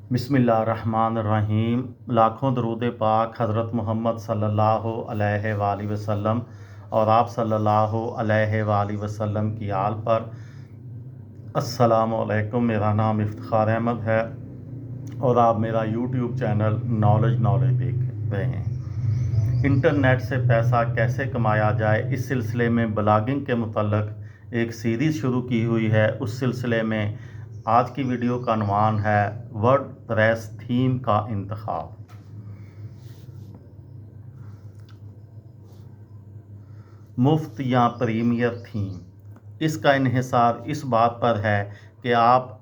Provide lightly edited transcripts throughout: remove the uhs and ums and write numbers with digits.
बिस्मिल्लाहिर्रहमानिर्रहीम। लाखों दरूद पाक हज़रत मोहम्मद सल्लल्लाहु अलैहि वसल्लम और आप सल्लल्लाहु अलैहि वसल्लम की आल पर। अस्सलामु अलैकुम। मेरा नाम इफ्तिखार अहमद है और आप मेरा यूट्यूब चैनल नॉलेज देख रहे हैं। इंटरनेट से पैसा कैसे कमाया जाए, इस सिलसिले में ब्लॉगिंग के मुतल्लिक़ एक सीरीज़ शुरू की हुई है। उस सिलसिले में आज की वीडियो का उन्वान है वर्डप्रेस थीम का इंतखाब। मुफ्त या प्रीमियर थीम, इसका इन्हिसार इस बात पर है कि आप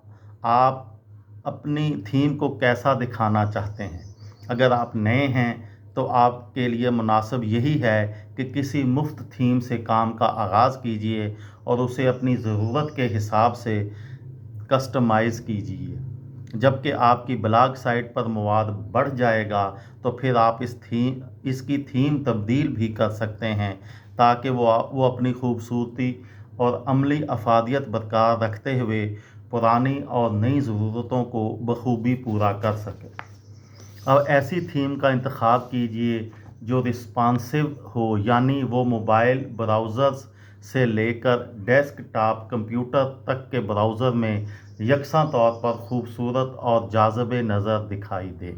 अपनी थीम को कैसा दिखाना चाहते हैं। अगर आप नए हैं तो आपके लिए मुनासिब यही है कि किसी मुफ्त थीम से काम का आगाज़ कीजिए और उसे अपनी ज़रूरत के हिसाब से कस्टमाइज़ कीजिए। जबकि आपकी ब्लॉग साइट पर मवाद बढ़ जाएगा तो फिर आप इसकी थीम तब्दील भी कर सकते हैं ताकि वो अपनी खूबसूरती और अमली अफादियत बरकरार रखते हुए पुरानी और नई ज़रूरतों को बखूबी पूरा कर सके। अब ऐसी थीम का इंतखाब कीजिए जो रिस्पॉन्सिव हो, यानी वो मोबाइल ब्राउज़र्स से लेकर डेस्कटॉप कंप्यूटर तक के ब्राउज़र में यकसा तौर पर खूबसूरत और जाज़िब नज़र दिखाई दे।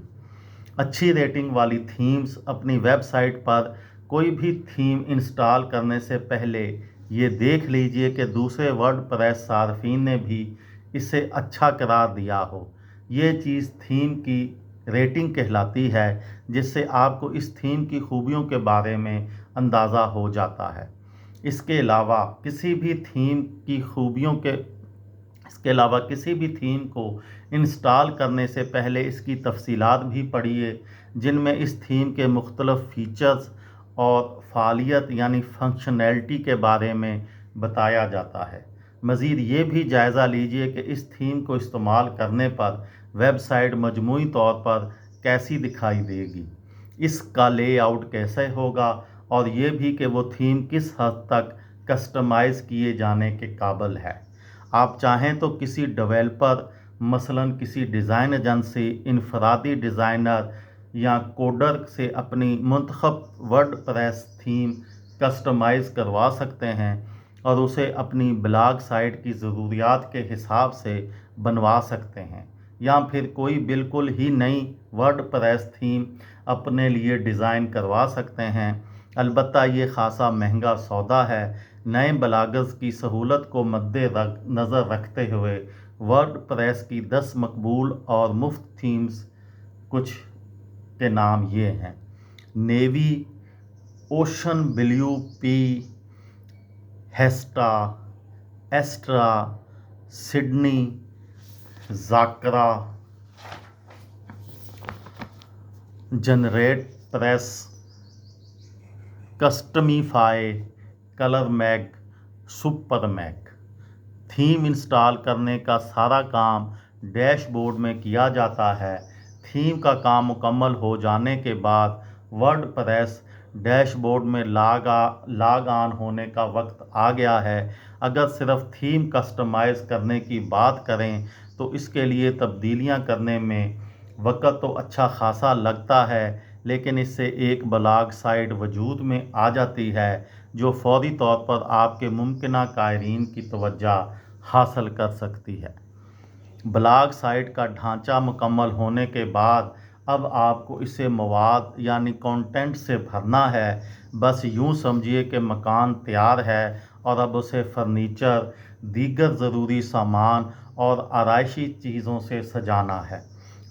अच्छी रेटिंग वाली थीम्स, अपनी वेबसाइट पर कोई भी थीम इंस्टॉल करने से पहले ये देख लीजिए कि दूसरे वर्डप्रेस सार्फिन ने भी इसे अच्छा करार दिया हो। ये चीज़ थीम की रेटिंग कहलाती है, जिससे आपको इस थीम की खूबियों के बारे में अंदाज़ा हो जाता है। इसके अलावा किसी भी थीम को इंस्टॉल करने से पहले इसकी तफसीलात भी पढ़िए, जिनमें इस थीम के मुख्तलिफ़ फ़ीचर्स और फ़ालियत यानी फंक्शनैलिटी के बारे में बताया जाता है। मज़ीद ये भी जायज़ा लीजिए कि इस थीम को इस्तेमाल करने पर वेबसाइट मजमूई तौर पर कैसी दिखाई देगी, इसका लेआउट कैसे होगा और ये भी कि वो थीम किस हद तक कस्टमाइज़ किए जाने के काबिल है। आप चाहें तो किसी डेवलपर, मसलन किसी डिज़ाइन एजेंसी, इनफरादी डिज़ाइनर या कोडर से अपनी मुंतखब वर्डप्रेस थीम कस्टमाइज़ करवा सकते हैं और उसे अपनी ब्लॉग साइट की ज़रूरियात के हिसाब से बनवा सकते हैं, या फिर कोई बिल्कुल ही नई वर्डप्रेस थीम अपने लिए डिज़ाइन करवा सकते हैं। अलबत्ता ये ख़ासा महंगा सौदा है। नए ब्लॉगर्स की सहूलत को मद्देनज़र रखते हुए वर्डप्रेस की 10 मकबूल और मुफ्त थीम्स कुछ के नाम ये हैं: Neve, ocean blue, P, Hestia, Astra, Sydney, Zakra, GeneratePress, Customify, ColorMag, SuperMag. Theme install करने का सारा काम डैशबोर्ड में किया जाता है। थीम का काम मुकम्मल हो जाने के बाद वर्डप्रेस डैशबोर्ड में लॉग ऑन होने का वक्त आ गया है। अगर सिर्फ थीम कस्टमाइज़ करने की बात करें तो इसके लिए तब्दीलियां करने में वक्त तो अच्छा खासा लगता है, लेकिन इससे एक ब्लॉग साइट वजूद में आ जाती है जो फौरी तौर पर आपके मुमकिना कायरीन की तवज्जो हासिल कर सकती है। ब्लॉग साइट का ढांचा मुकम्मल होने के बाद अब आपको इसे मवाद यानी कंटेंट से भरना है। बस यूँ समझिए कि मकान तैयार है और अब उसे फर्नीचर, दीगर ज़रूरी सामान और आराइशी चीज़ों से सजाना है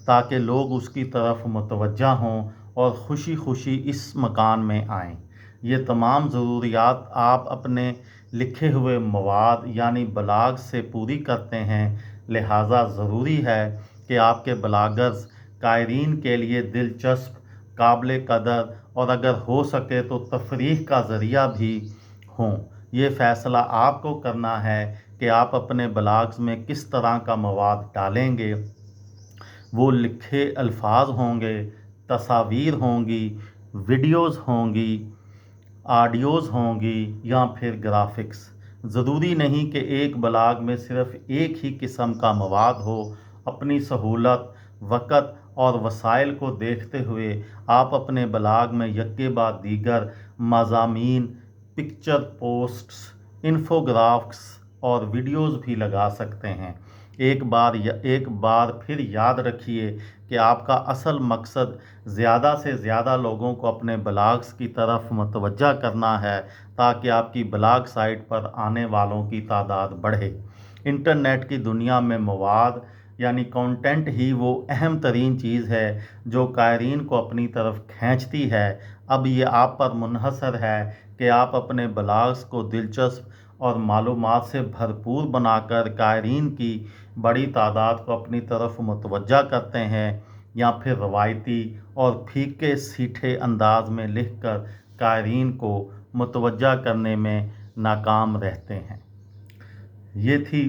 ताकि लोग उसकी तरफ मुतवज्जा हों और खुशी खुशी इस मकान में आएँ। ये तमाम ज़रूरियात आप अपने लिखे हुए मवाद यानी ब्लॉग से पूरी करते हैं, लिहाजा ज़रूरी है कि आपके ब्लॉगर्स कायरीन के लिए दिलचस्प, काबिल कदर और अगर हो सके तो तफरीह का ज़रिया भी हों। ये फ़ैसला आपको करना है कि आप अपने ब्लॉग्स में किस तरह का मवाद डालेंगे। वो लिखे अल्फाज होंगे, तस्वीर होंगी, वीडियोज़ होंगी, ऑडियोज़ होंगी या फिर ग्राफिक्स। ज़रूरी नहीं कि एक ब्लॉग में सिर्फ एक ही किस्म का मवाद हो। अपनी सहूलत वक़्त और वसाइल को देखते हुए आप अपने ब्लॉग में यक्के बाद दीगर मज़ामीन, पिक्चर पोस्ट्स, इन्फोग्राफ्स और वीडियोज़ भी लगा सकते हैं। एक बार फिर याद रखिए कि आपका असल मकसद ज़्यादा से ज़्यादा लोगों को अपने ब्लॉग्स की तरफ मुतवज्जा करना है, ताकि आपकी ब्लॉग साइट पर आने वालों की तादाद बढ़े। इंटरनेट की दुनिया में मवाद यानी कंटेंट ही वो अहम तरीन चीज़ है जो कायरीन को अपनी तरफ खींचती है। अब ये आप पर मुनहसर है कि आप अपने ब्लॉग्स को दिलचस्प और मालूमात से भरपूर बनाकर कायरीन की बड़ी तादाद को अपनी तरफ मुतवज्जा करते हैं, या फिर रवायती और फीके सीठे अंदाज में लिखकर कायरीन को मुतवज्जा करने में नाकाम रहते हैं। ये थी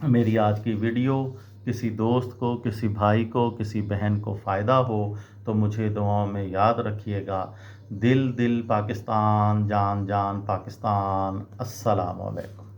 मेरी आज की वीडियो। किसी दोस्त को, किसी भाई को, किसी बहन को फ़ायदा हो तो मुझे दुआओं में याद रखिएगा। दिल दिल पाकिस्तान, जान जान पाकिस्तान। अस्सलाम वालेकुम।